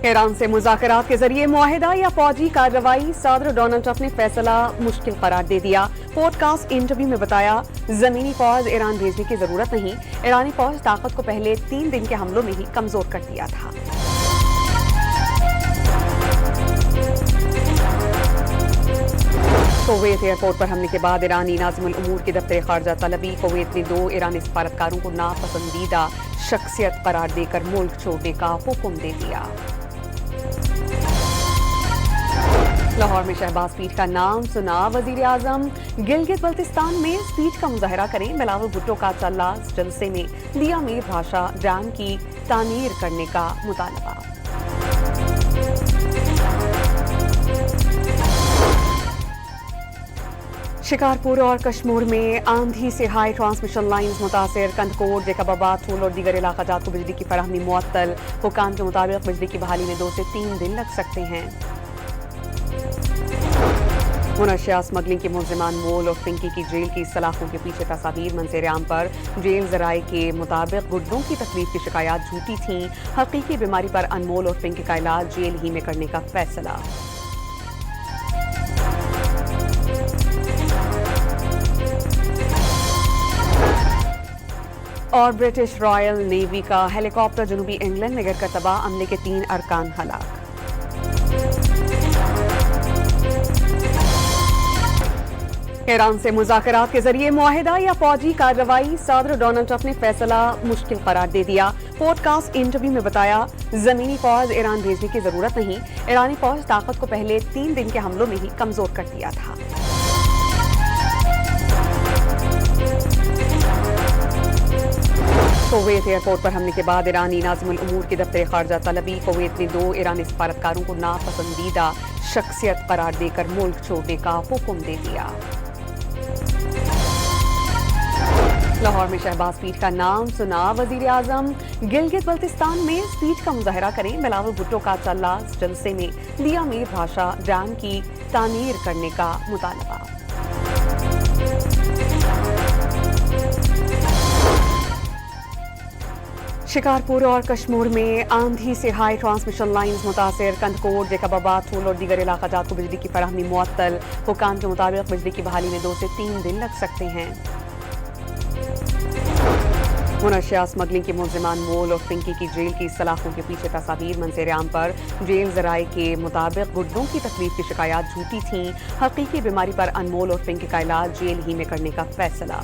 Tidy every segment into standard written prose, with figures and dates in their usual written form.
Iran से मुज़ाकरात के जरिए मुआहिदा या फौजी कार्रवाई, सदर डोनाल्ड ट्रंप ने फैसला मुश्किल करार दे दिया। पॉडकास्ट इंटरव्यू में बताया, जमीनी फौज ईरान भेजने की जरूरत नहीं। ईरानी फौज ताकत को पहले 3 दिन के हमलों में ही कमजोर कर दिया था। कुवैत एयरपोर्ट पर हमले के बाद ईरानी नाज़िमुल उमूर के दफ्तर खारजा तलबी कुवैत ने 2 ईरानी सफारतकारों को नापसंदीदा शख्सियत करार देकर मुल्क छोड़ने का हुक्म दे दिया। लाहौर में शहबाज स्पीच का नाम सुना वजीर आजम। गिलगित बल्तिस्तान में स्पीच का मुजाहरा करें। बिलावल भुट्टो का चल्ला जलसे में दिया मीर भाषा डैम की तामीर करने का मुतालबा। शिकारपुर और कश्मीर में आंधी से हाई ट्रांसमिशन लाइन्स मुतासिर। कंदकोट, जैकबाबाद, ठूल और दीगर इलाकाजात को बिजली की फराहमी मुअत्तल। हुकाम के मुताबिक बिजली की बहाली में 2 से 3 दिन लग सकते हैं। मुनशिया स्मगलिंग के मुलजिमान मोल और पिंकी की जेल की सलाखों के पीछे तस्वीर मंजर-ए-आम पर। जेल जराये के मुताबिक गुर्दों की तकलीफ की शिकायत झूठी थीं। हकीकी बीमारी पर अनमोल और पिंकी का इलाज जेल ही में करने का फैसला। और ब्रिटिश रॉयल नेवी का हेलीकॉप्टर जनूबी इंग्लैंड में गिरकर तबाह, अमले के 3 अरकान हलाक। ईरान से मुज़ाकरात के जरिए मुआहिदा या फौजी कार्रवाई, सदर डोनाल्ड ट्रंप ने फैसला मुश्किल करार दे दिया। पॉडकास्ट इंटरव्यू में बताया, जमीनी फौज ईरान भेजने की जरूरत नहीं। ईरानी फौज ताकत को पहले 3 दिन के हमलों में ही कमजोर कर दिया था। कुवैत एयरपोर्ट पर हमले के बाद ईरानी नाज़िमुल उमूर के दफ्तर खारजा तलबी कुवैत ने 2 ईरानी सफारतकारों को नापसंदीदा शख्सियत करार देकर मुल्क छोड़ने का हुक्म दे दिया। लाहौर में शहबाज स्पीच का नाम सुना वजीर आजम। गिलगित बल्तिस्तान में स्पीच का मुजाहरा करें। बिलावल भुट्टो का चल्ला जलसे में दिया मीर भाषा डैम की तामीर करने का मुतालबा। शिकारपुर और कश्मीर में आंधी से हाई ट्रांसमिशन लाइन्स मुतासिर। कंदकोट, जैकबाबाद, ठूल और दीगर इलाकाजात को बिजली की फराहमी मुअत्तल। हुकाम के मुताबिक बिजली की बहाली में 2 से 3 दिन लग सकते हैं। मुनशिया स्मगलिंग के मुलजिमान मोल और पिंकी की जेल की सलाखों के पीछे तस्वीर मंजर-ए-आम पर। जेल जराये के मुताबिक गुर्दों की तकलीफ की शिकायत झूठी थीं। हकीकी बीमारी पर अनमोल और पिंकी का इलाज जेल ही में करने का फैसला।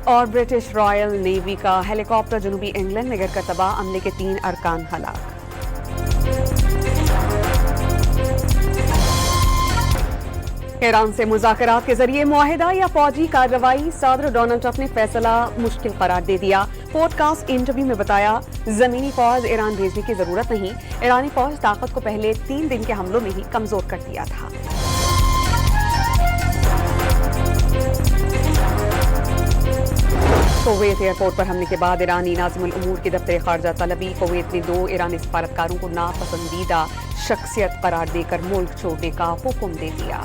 और ब्रिटिश रॉयल नेवी का हेलीकॉप्टर जनूबी इंग्लैंड में गिरकर तबाह, अमले के 3 अरकान हलाक। ईरान से मुज़ाकरात के जरिए मुआहिदा या फौजी कार्रवाई, सदर डोनाल्ड ट्रंप ने फैसला मुश्किल करार दे दिया। पॉडकास्ट इंटरव्यू में बताया, जमीनी फौज ईरान भेजने की जरूरत नहीं। ईरानी फौज ताकत को पहले 3 दिन के हमलों में ही कमजोर कर दिया था। कुवैत एयरपोर्ट पर हमले के बाद ईरानी नाज़िमुल उमूर के दफ्तर खारजा तलबी कुवैत ने 2 ईरानी सफारतकारों को नापसंदीदा शख्सियत करार देकर मुल्क छोड़ने का हुक्म दे दिया।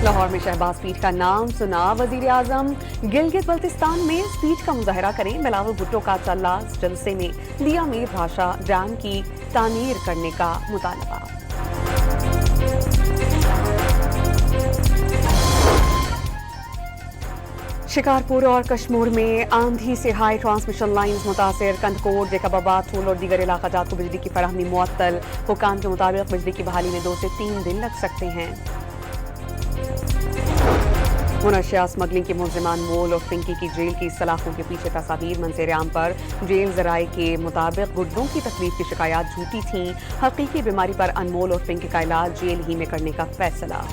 लाहौर में शहबाज स्पीच का नाम सुना वजीर आजम। गिलगित बल्तिस्तान में स्पीच का मुजाहरा करें। बिलावल भुट्टो का चल्ला जलसे में दिया मीर भाषा डैम की तामीर करने का मुतालबा। शिकारपुर और कश्मीर में आंधी से हाई ट्रांसमिशन लाइन्स मुतासिर। कंदकोट, जैकबाबाद, ठूल और दीगर इलाकाजात को बिजली की फराहमी मुअत्तल। हुकाम के मुताबिक बिजली की बहाली में 2 से 3 दिन लग सकते हैं। मुनशिया स्मगलिंग के मुलजिमान मोल और पिंकी की जेल की सलाखों के पीछे तस्वीर मंजर-ए-आम पर। जेल जराये के मुताबिक गुर्दों की तकलीफ की शिकायत झूठी थीं। हकीकी बीमारी पर अनमोल और पिंकी का इलाज जेल ही में करने का फैसला।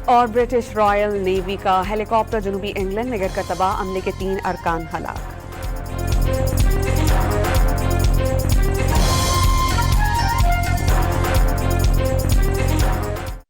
और ब्रिटिश रॉयल नेवी का हेलीकॉप्टर जनूबी इंग्लैंड में गिरकर तबाह, अमले के 3 अरकान हलाक।